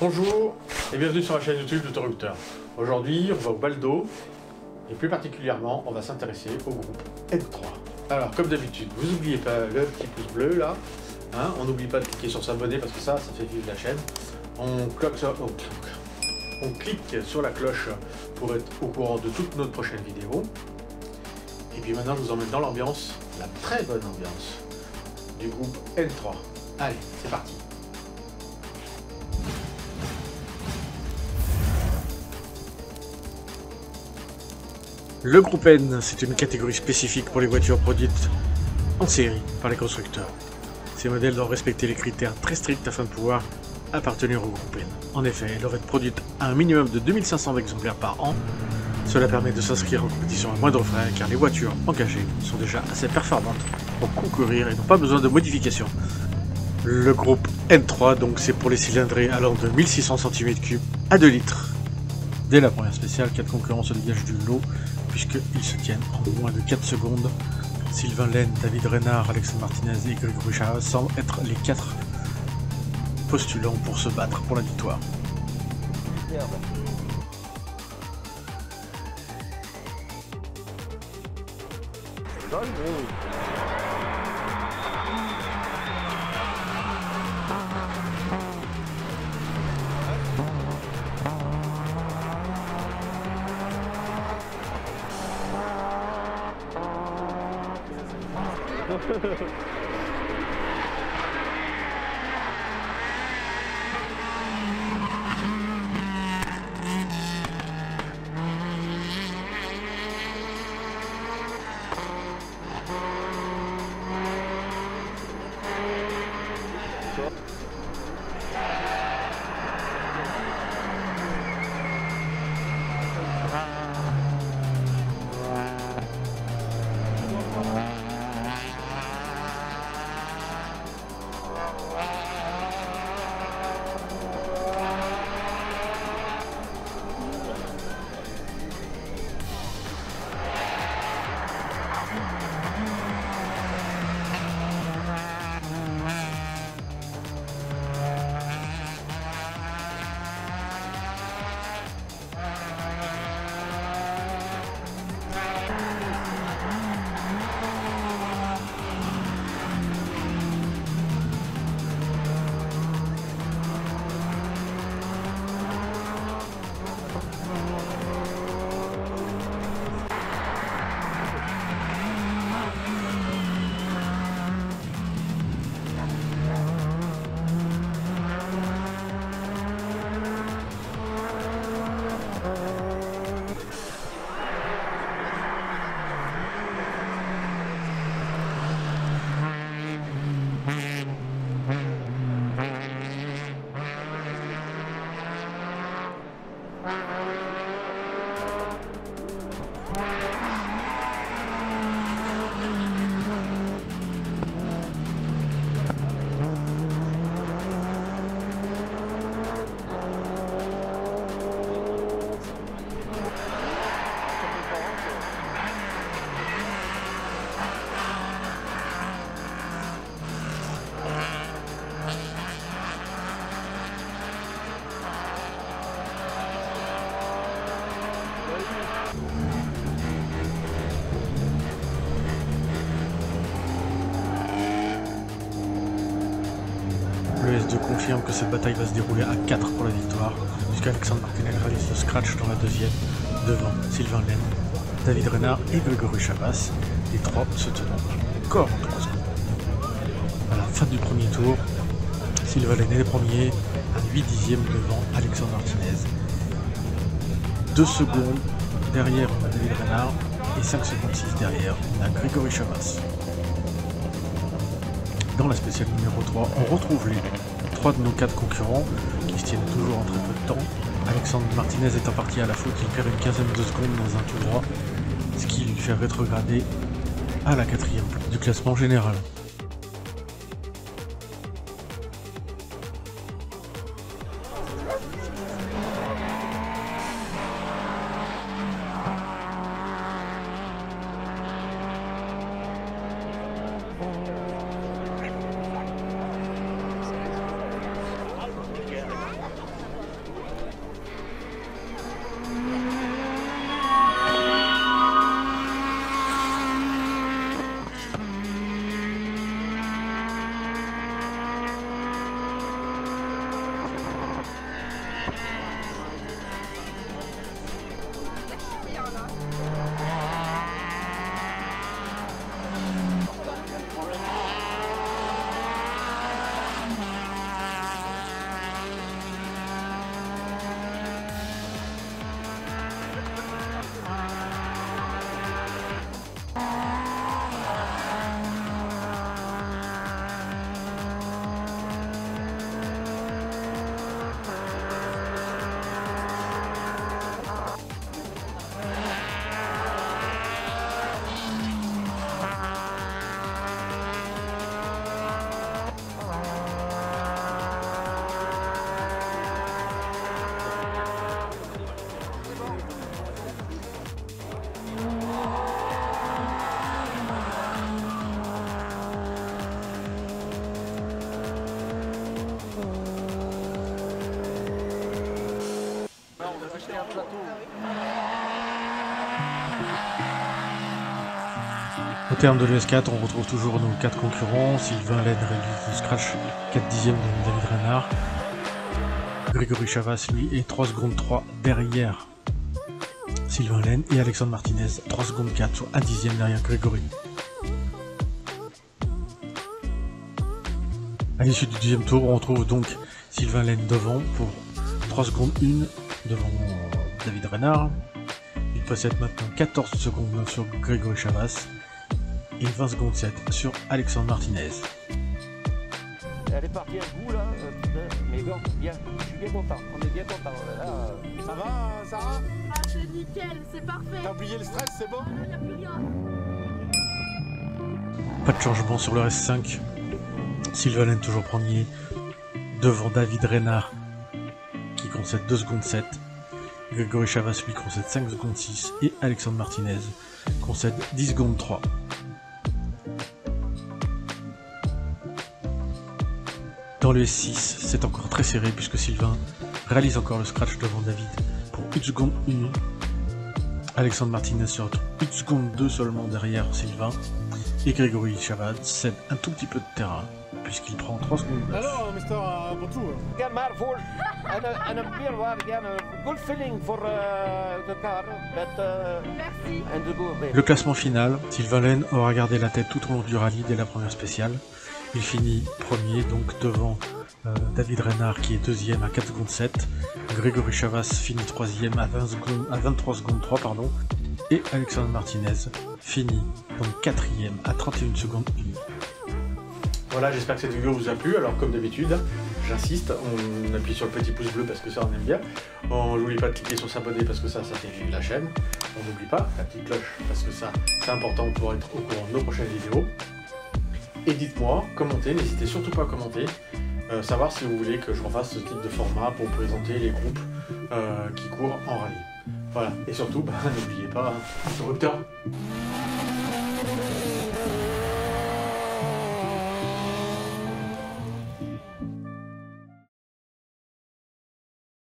Bonjour et bienvenue sur la chaîne YouTube d'Autoréducteur. Aujourd'hui, on va au baldo et plus particulièrement, on va s'intéresser au groupe N3. Alors, comme d'habitude, vous n'oubliez pas le petit pouce bleu là. Hein, on n'oublie pas de cliquer sur s'abonner parce que ça fait vivre la chaîne. On clique sur la cloche pour être au courant de toutes nos prochaines vidéos. Et puis maintenant, je vous emmène dans l'ambiance, la très bonne ambiance du groupe N3. Allez, c'est parti. Le groupe N, c'est une catégorie spécifique pour les voitures produites en série par les constructeurs. Ces modèles doivent respecter les critères très stricts afin de pouvoir appartenir au groupe N. En effet, elles doivent être produites à un minimum de 2500 exemplaires par an. Cela permet de s'inscrire en compétition à moindre frais car les voitures engagées sont déjà assez performantes pour concourir et n'ont pas besoin de modifications. Le groupe N3, donc, c'est pour les cylindrés allant de 1600 cm3 à 2 litres. Dès la première spéciale, 4 concurrents se dégagent du lot puisqu'ils se tiennent en moins de 4 secondes. Sylvain Laine, David Reynard, Alexandre Martinez et Grégory Chavas semblent être les 4 postulants pour se battre pour la victoire. Le S2 confirme que cette bataille va se dérouler à 4 pour la victoire, puisqu'Alexandre Martinez réalise le scratch dans la deuxième, devant Sylvain Laine, David Reynard et Grégory Chavas, les trois se tenant encore en 3 secondes. À la fin du premier tour, Sylvain Laine est le premier, à 8 dixièmes devant Alexandre Martinez. 2 secondes derrière, on a David Reynard, et 5 secondes 6 derrière, on a Grégory Chavas. Dans la spéciale numéro 3, on retrouve les 3 de nos 4 concurrents qui se tiennent toujours en très peu de temps. Alexandre Martinez étant parti à la faute, il perd une quinzaine de secondes dans un tout droit, ce qui lui fait rétrograder à la 4e place du classement général. Au terme de l'ES4, on retrouve toujours nos 4 concurrents. Sylvain Laine réalise le scratch 4 dixièmes de David Reynard. Grégory Chavas, lui, est 3 secondes 3 derrière Sylvain Laine. Et Alexandre Martinez, 3 secondes 4, soit 1 dixième derrière Grégory. À l'issue du deuxième tour, on retrouve donc Sylvain Laine devant pour 3 secondes 1 devant David Reynard. Il possède maintenant 14 secondes 9 sur Grégory Chavas et 20 secondes 7 sur Alexandre Martinez. Elle est partie à bout là, mais bon, bien, je suis bien content, on est bien content. Là, Ça va, Sarah? Ah, c'est nickel, c'est parfait. T'as oublié le stress, c'est bon? Il n'y a plus rien. Pas de changement sur le S5. Sylvain Laine toujours premier devant David Reynard qui concède 2 secondes 7. Grégory Chavas lui concède 5 secondes 6 et Alexandre Martinez concède 10 secondes 3. Dans le S6, c'est encore très serré puisque Sylvain réalise encore le scratch devant David pour 1 seconde 1. Alexandre Martinez se retrouve 1 seconde 2 seulement derrière Sylvain. Et Grégory Chavas cède un tout petit peu de terrain puisqu'il prend 3 secondes 9. Alors, Mister Bontou. again, maar voor en een meer waar, again, a good feeling for the car, but Merci. and the good. Le classement final, Sylvain Laine aura gardé la tête tout au long du rallye dès la première spéciale. Il finit premier donc devant David Reynard qui est deuxième à 4 secondes 7. Grégory Chavas finit troisième à 23 secondes 3 pardon. Et Alexandre Martinez finit donc quatrième à 31 secondes 1. Voilà, j'espère que cette vidéo vous a plu. Alors comme d'habitude, j'insiste, on appuie sur le petit pouce bleu parce que ça on aime bien. On n'oublie pas de cliquer sur s'abonner parce que ça fait vivre la chaîne. On n'oublie pas la petite cloche parce que ça c'est important pour être au courant de nos prochaines vidéos. Et dites-moi, commentez, n'hésitez surtout pas à commenter, savoir si vous voulez que je refasse ce type de format pour présenter les groupes qui courent en rallye. Voilà, et surtout, n'oubliez pas, interrupteur.